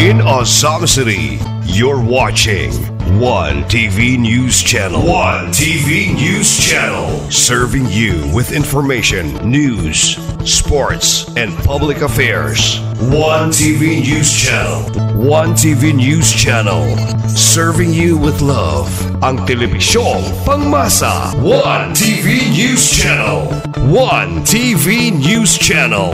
In Osama City, you're watching One TV News Channel. One TV News Channel. Serving you with information, news, sports, and public affairs. One TV News Channel. One TV News Channel. Serving you with love. Ang telebisyong pangmasa. One TV News Channel. One TV News Channel.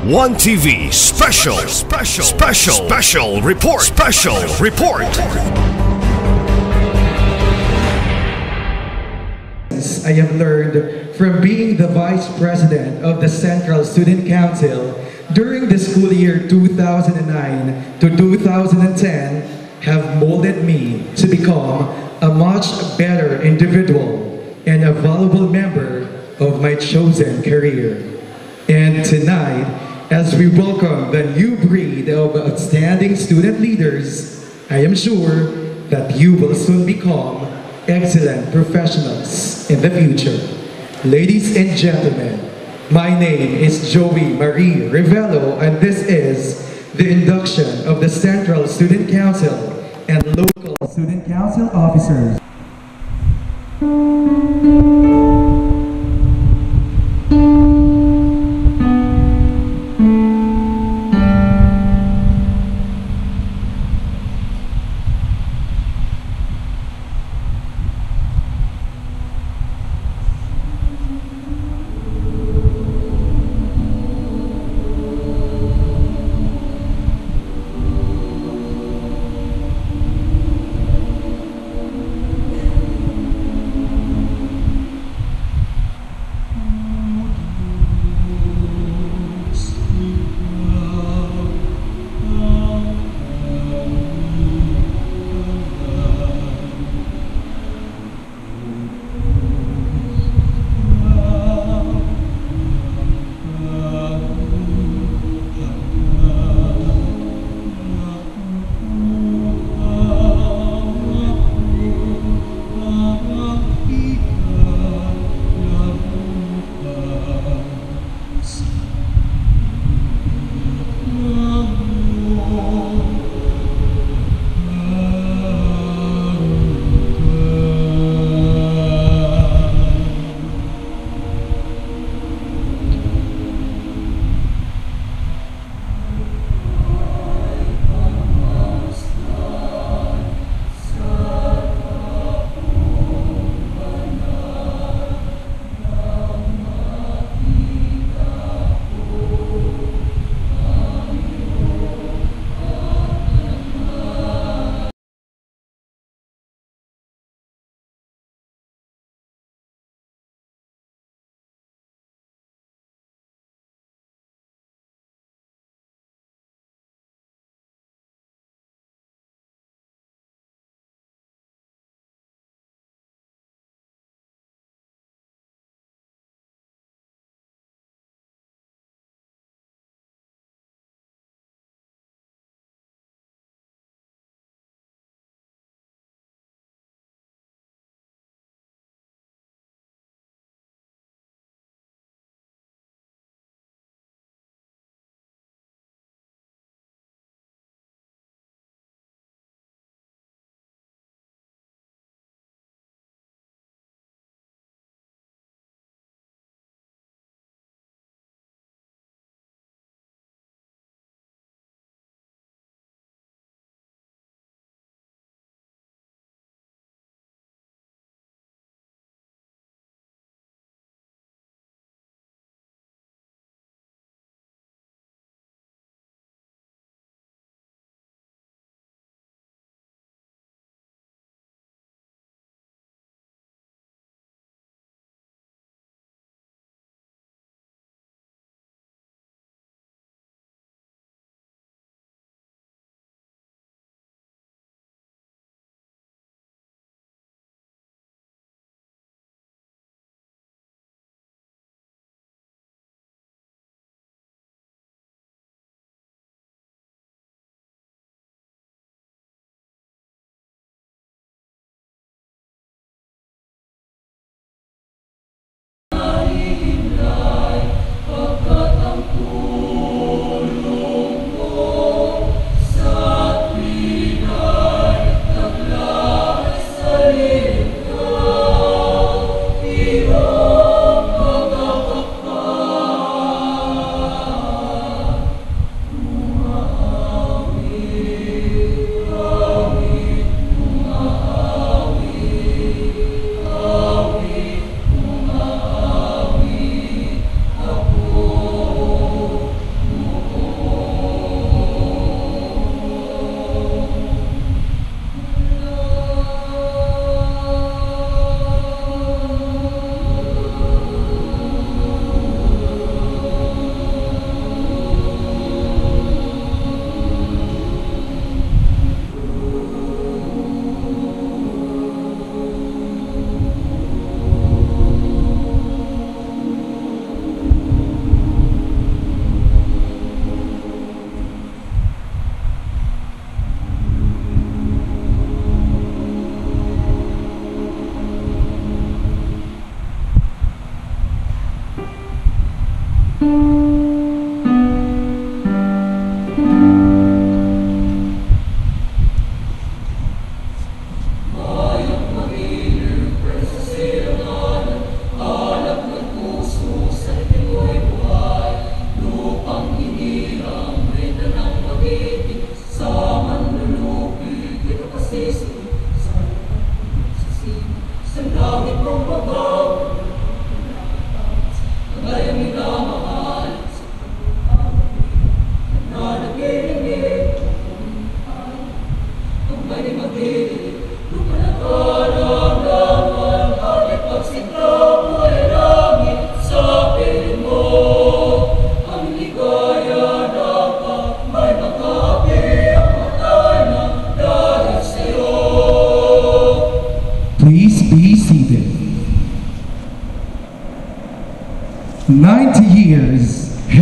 One TV special report. I have learned from being the Vice President of the Central Student Council during the school year 2009 to 2010 have molded me to become a much better individual and a valuable member of my chosen career. And tonight, as we welcome the new breed of outstanding student leaders, I am sure that you will soon become excellent professionals in the future. Ladies and gentlemen, my name is Joey Marie Rivelo, and this is the induction of the Central Student Council and local Student Council officers.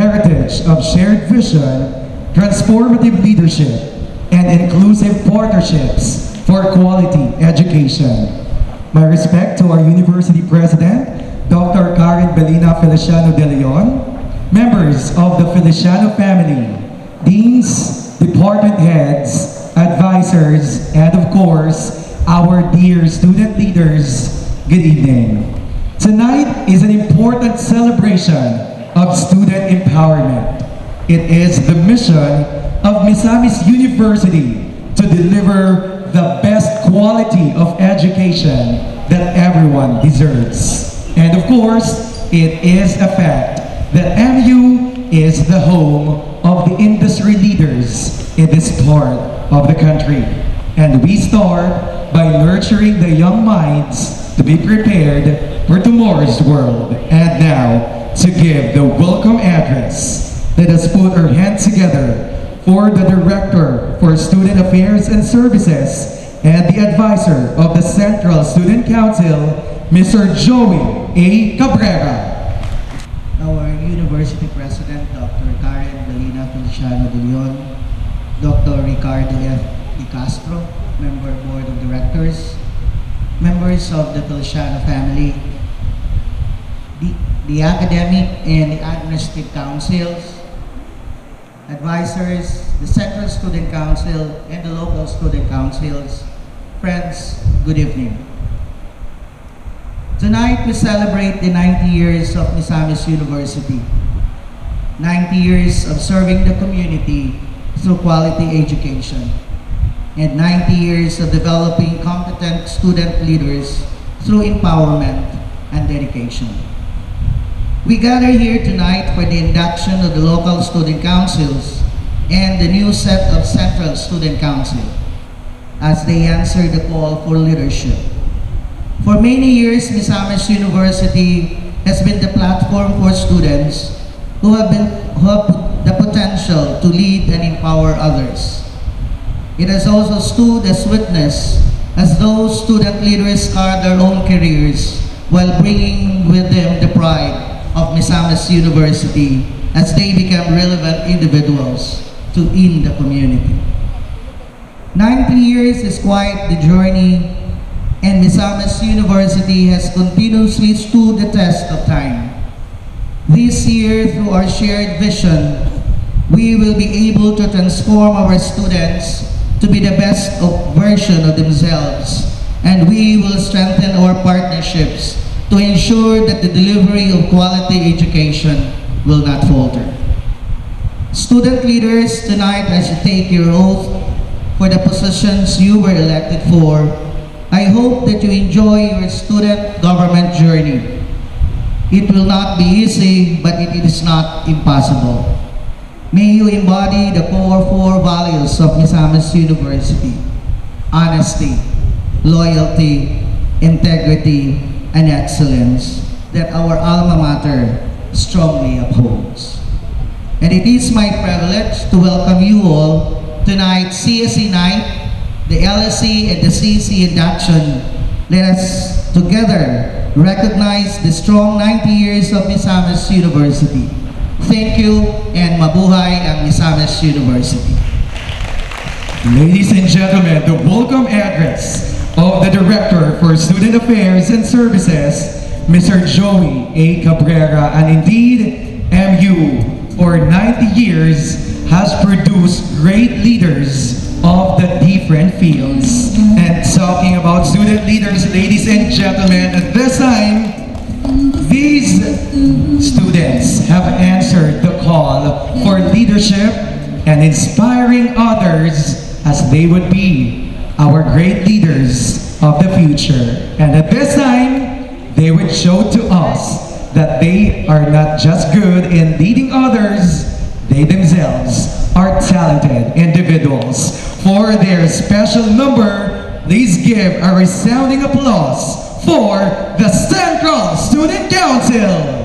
heritage of shared vision, transformative leadership, and inclusive partnerships for quality education. My respect to our University President, Dr. Karen Belina Feliciano de Leon, members of the Feliciano family, deans, department heads, advisors, and of course, our dear student leaders, good evening. Tonight is an important celebration of student empowerment. It is the mission of Misamis University to deliver the best quality of education that everyone deserves. And of course, it is a fact that MU is the home of the industry leaders in this part of the country. And we start by nurturing the young minds to be prepared for tomorrow's world. And now, to give the welcome address, let us put our hands together for the Director for Student Affairs and Services and the Advisor of the Central Student Council, Mr. Joey A. Cabrera. Our University President, Dr. Karen Belina Feliciano de Leon, Dr. Ricardo F. Di Castro, Member Board of Directors, members of the Feliciano family, the academic and the administrative councils, advisors, the Central Student Council, and the local student councils. Friends, good evening. Tonight we celebrate the 90 years of Misamis University. 90 years of serving the community through quality education. And 90 years of developing competent student leaders through empowerment and dedication. We gather here tonight for the induction of the local student councils and the new set of Central Student Council as they answer the call for leadership. For many years, Misamis University has been the platform for students who have the potential to lead and empower others. It has also stood as witness as those student leaders carved their own careers while bringing with them the pride of Misamis University as they become relevant individuals in the community. 90 years is quite the journey, and Misamis University has continuously stood the test of time. This year, through our shared vision, we will be able to transform our students to be the best version of themselves, and we will strengthen our partnerships to ensure that the delivery of quality education will not falter. Student leaders, tonight as you take your oath for the positions you were elected for, I hope that you enjoy your student government journey. It will not be easy, but it is not impossible. May you embody the core 4 values of Misamis University: honesty, loyalty, integrity, and excellence that our alma mater strongly upholds. And it is my privilege to welcome you all tonight, CSE night, the LSE and the CC induction. Let us together recognize the strong 90 years of Misamis University. Thank you, and mabuhay ang Misamis University. Ladies and gentlemen, the welcome address of the Director for Student Affairs and Services, Mr. Joey A. Cabrera. And indeed, MU for 90 years has produced great leaders of the different fields. And talking about student leaders, ladies and gentlemen, at this time, these students have answered the call for leadership and inspiring others as they would be our great leaders of the future. And at this time, they would show to us that they are not just good in leading others, they themselves are talented individuals. For their special number, please give a resounding applause for the Central Student Council.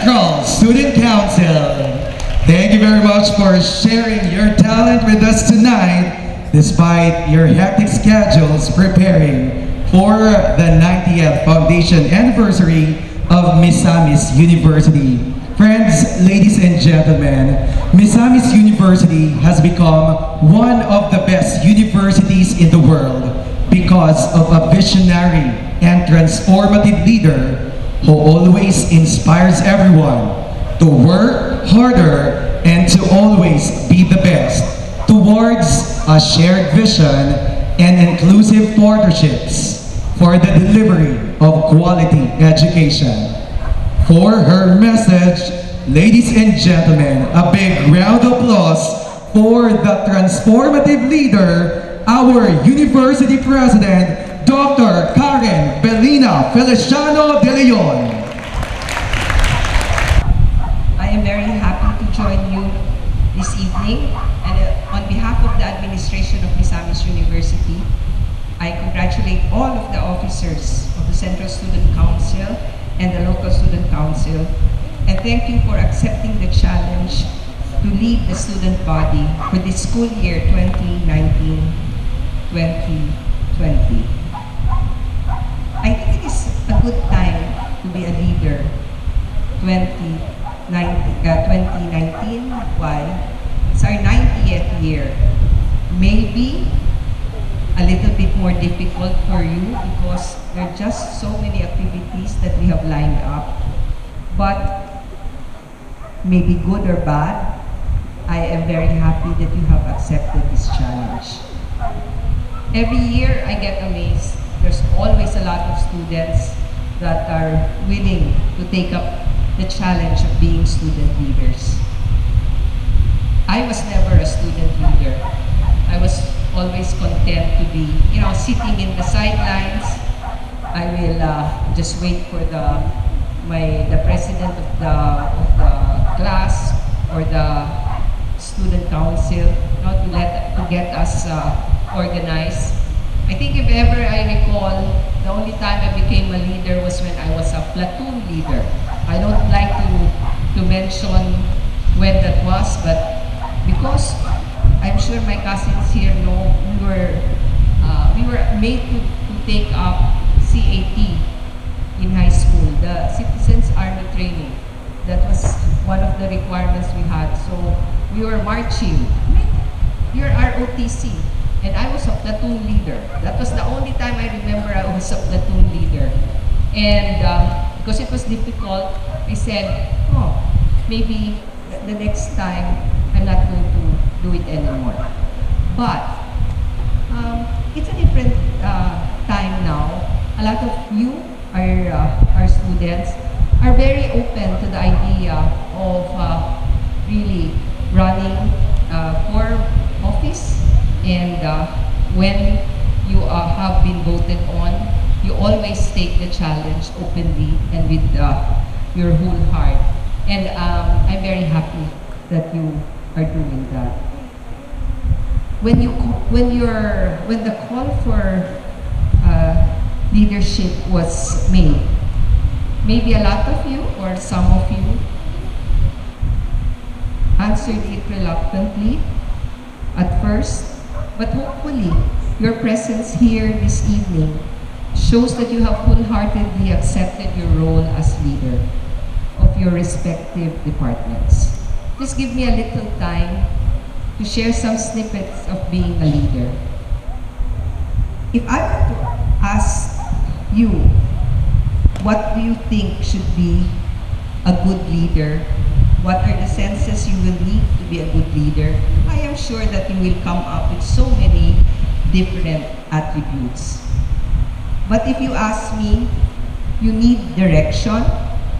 Central Student Council. Thank you very much for sharing your talent with us tonight, despite your hectic schedules preparing for the 90th Foundation Anniversary of Misamis University. Friends, ladies and gentlemen, Misamis University has become one of the best universities in the world because of a visionary and transformative leader who always inspires everyone to work harder and to always be the best towards a shared vision and inclusive partnerships for the delivery of quality education. For her message, ladies and gentlemen, a big round of applause for the transformative leader, our University President, Dr. Karen Belina Feliciano de Leon. I am very happy to join you this evening, and on behalf of the administration of Misamis University, I congratulate all of the officers of the Central Student Council and the local student council, and thank you for accepting the challenge to lead the student body for the school year 2019-2020. I think it is a good time to be a leader. 2019, why? It's our 90th year. Maybe a little bit more difficult for you because there are just so many activities that we have lined up. But maybe good or bad, I am very happy that you have accepted this challenge. Every year I get amazed. There's always a lot of students that are willing to take up the challenge of being student leaders. I was never a student leader. I was always content to be, sitting in the sidelines. I will just wait for the president of the class or the student council, to get us organized. I think if ever I recall, the only time I became a leader was when I was a platoon leader. I don't like to mention when that was, but because I'm sure my cousins here know, we were made to take up CAT in high school, the Citizens Army Training. That was one of the requirements we had. So we were marching. You're ROTC, and I was a platoon leader. That was the only time I remember I was a platoon leader. And because it was difficult, I said, maybe the next time I'm not going to do it anymore. But it's a different time now. A lot of you, our students, are very open to the idea of really running for office, and when you have been voted on, you always take the challenge openly and with your whole heart. And I'm very happy that you are doing that. When the call for leadership was made, maybe a lot of you or some of you answered it reluctantly at first, but hopefully your presence here this evening shows that you have wholeheartedly accepted your role as leader of your respective departments. Just give me a little time to share some snippets of being a leader. If I were to ask you, what do you think should be a good leader? What are the senses you will need to be a good leader? I am sure that you will come up with so many different attributes. But if you ask me, you need direction.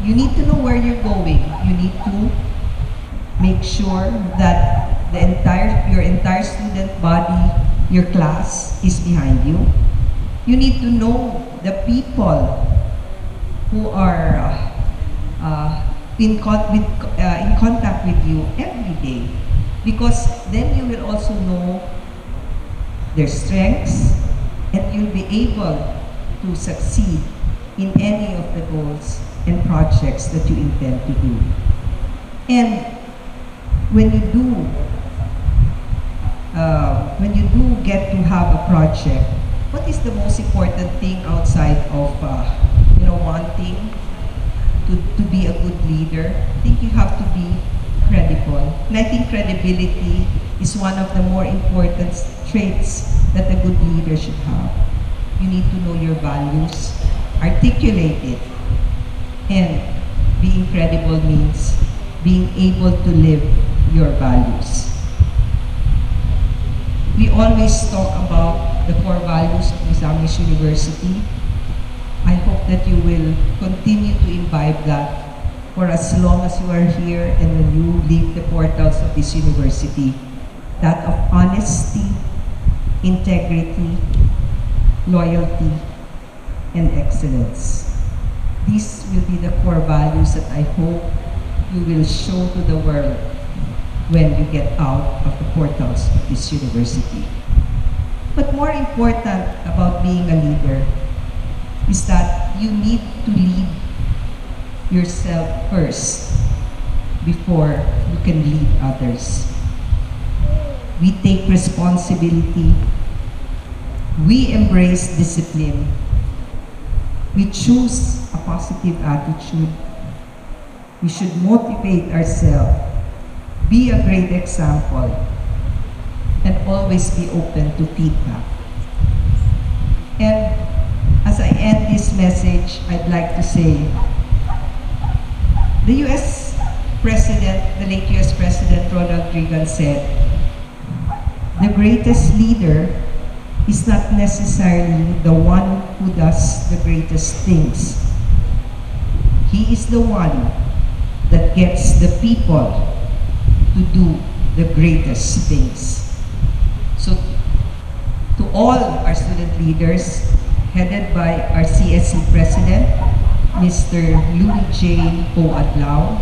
You need to know where you're going. You need to make sure that your entire student body, your class, is behind you. You need to know the people who are in contact with you every day, because then you will also know their strengths and you'll be able to succeed in any of the goals and projects that you intend to do. And when you do get to have a project, what is the most important thing outside of wanting to be a good leader? I think you have to be credible. And I think credibility is one of the more important traits that a good leader should have. You need to know your values, articulate it, and being credible means being able to live your values. We always talk about the core values of Misamis University. I hope that you will continue to imbibe that for as long as you are here and when you leave the portals of this university. That of honesty, integrity, loyalty, and excellence. These will be the core values that I hope you will show to the world when you get out of the portals of this university. But more important about being a leader is that you need to lead yourself first before you can lead others. We take responsibility. We embrace discipline. We choose a positive attitude. We should motivate ourselves, be a great example, and always be open to feedback. And as I end this message, I'd like to say, the U.S. President, the late U.S. President Ronald Reagan said, the greatest leader is not necessarily the one who does the greatest things. He is the one that gets the people to do the greatest things. So, to all our student leaders, headed by our CSC President, Mr. Louis J. Poadlao,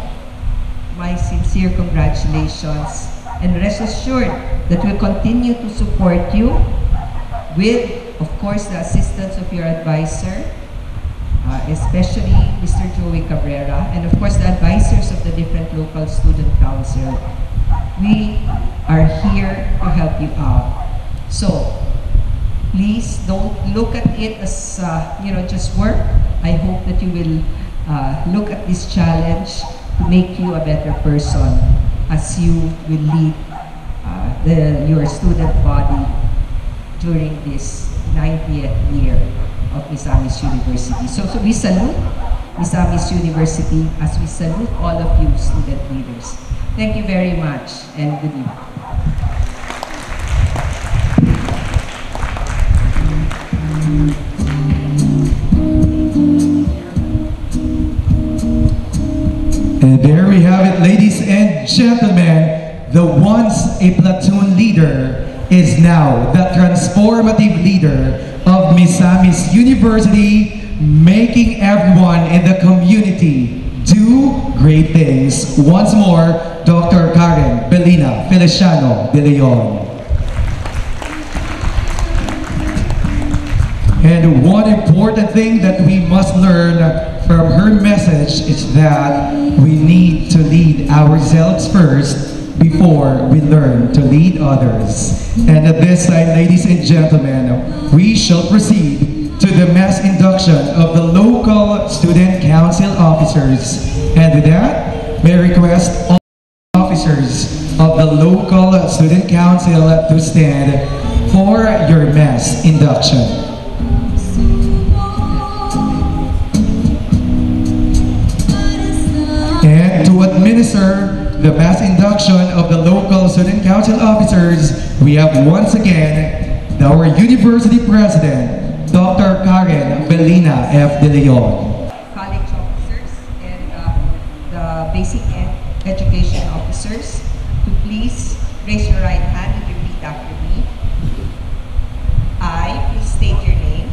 my sincere congratulations, and rest assured that we'll continue to support you with, of course, the assistance of your advisor, especially Mr. Joey Cabrera, and of course the advisors of the different local student council. We are here to help you out. So please don't look at it as just work. I hope that you will look at this challenge to make you a better person as you will lead your student body during this 90th year of Misamis University. So we salute Misamis University as we salute all of you student leaders. Thank you very much and good evening. And there we have it, ladies and gentlemen. The once a platoon leader is now the transformative leader of Misamis University, making everyone in the community do great things. Once more, Dr. Karen Belina Feliciano de Leon. And one important thing that we must learn from her message is that we need to lead ourselves first before we learn to lead others. And at this time, ladies and gentlemen, we shall proceed to the mass induction of the local student council officers. And with that, may I request all officers of the local student council to stand for your mass induction. And to administer the mass induction of the local student council officers, we have once again our university president, Dr. Karen Belina F. De Leon. College officers and the basic education officers to please raise your right hand and repeat after me. I, please state your name.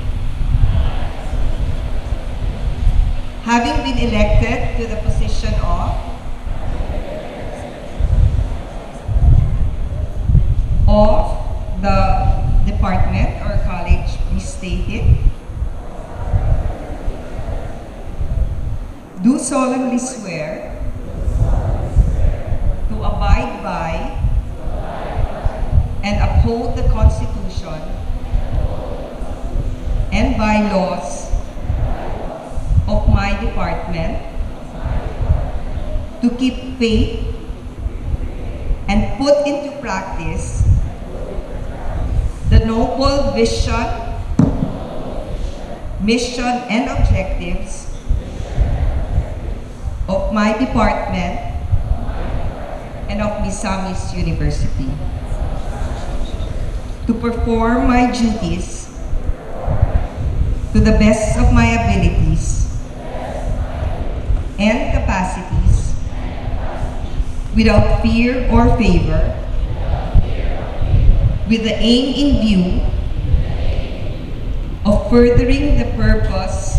Having been elected to the position of the department or college, please state it. do solemnly swear to abide by and uphold the Constitution and bylaws of my department, to keep faith and put into practice the noble vision, mission, and objectives of my department and of Misamis University, to perform my duties to the best of my abilities and capacities, without fear or favor, with the aim in view of furthering the purpose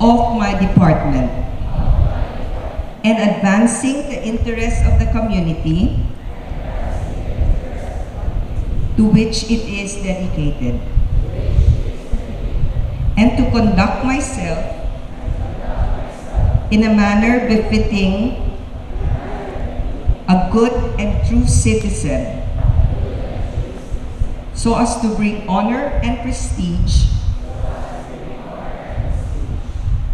of my department and advancing the interests of the community to which it is dedicated, and to conduct myself in a manner befitting a good and true citizen, so as to bring honor and prestige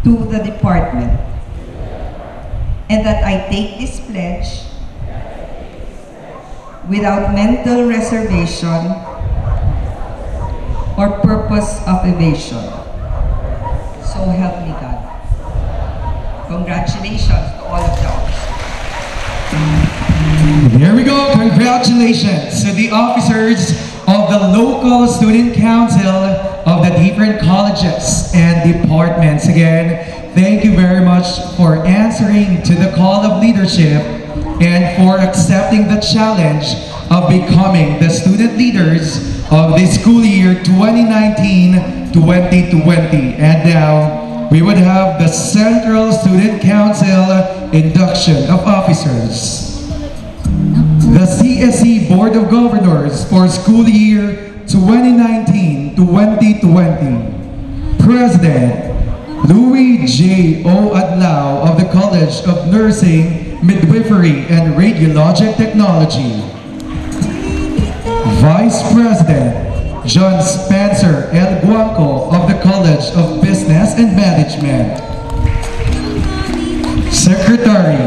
to the department, and that I take this pledge without mental reservation or purpose of evasion. So help me God. Congratulations to all of you. There we go. Congratulations to the officers of the local student council of the different colleges and departments. Again, thank you very much for answering to the call of leadership and for accepting the challenge of becoming the student leaders of the school year 2019-2020. And now, we would have the Central Student Council induction of officers. The CSE Board of Governors for school year 2019-2020. President Louis J. O. Adlao of the College of Nursing, Midwifery and Radiologic Technology. Vice President John Spencer L. Guanco of the College of Business and Management. Secretary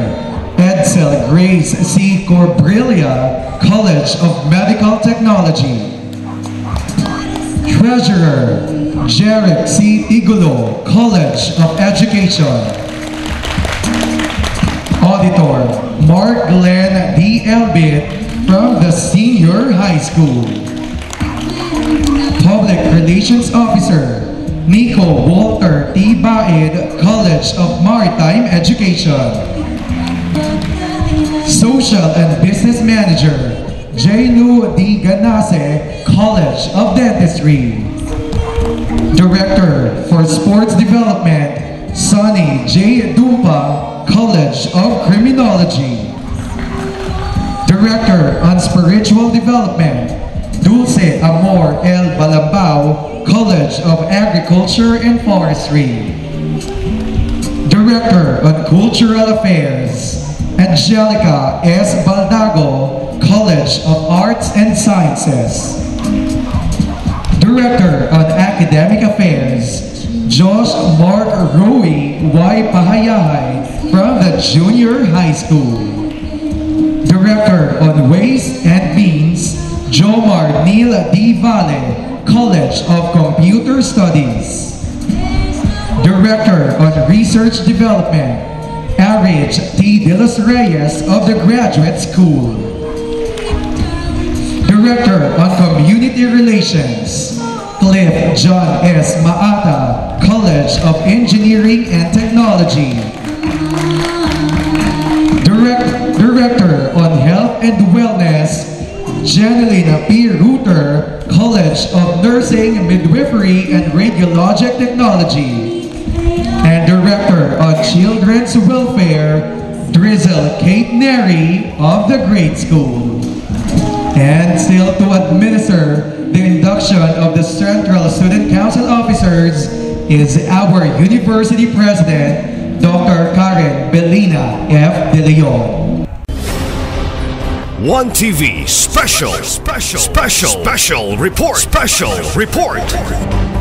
Edsel Grace C. Corbrilia, College of Medical Technology. Treasurer Jarek C. Tigulo, College of Education. Auditor Mark Glenn D. Elbit from the Senior High School. Public Relations Officer Nico Walter T. Baed, College of Maritime Education. Social and Business Manager J. Lou D. Ganase, College of Dentistry. Director for Sports Development Sonny J. Dumpa, College of Criminology. Director on Spiritual Development Dulce Amor L. Balambao, College of Agriculture and Forestry. Director on Cultural Affairs Angelica S. Baldago, College of Arts and Sciences. Director on Academic Affairs Josh Mark Rui Y. Pahayahay from the Junior High School. Director on Ways and Means Jomar Neil D. Valle, College of Computer Studies. Director on Research Development Arich T. De Los Reyes of the Graduate School. Director on Community Relations Cliff John S. Maata, College of Engineering and Technology. Director on Health and Wellness Janelina P. Reuter, College of Nursing, Midwifery and Radiologic Technology. And Director on Children's Welfare Drizzle Kate Neri of the Grade School. And still to administer the induction of the Central Student Council officers is our University President, Dr. Karen Belina F. De Leon. One TV special report.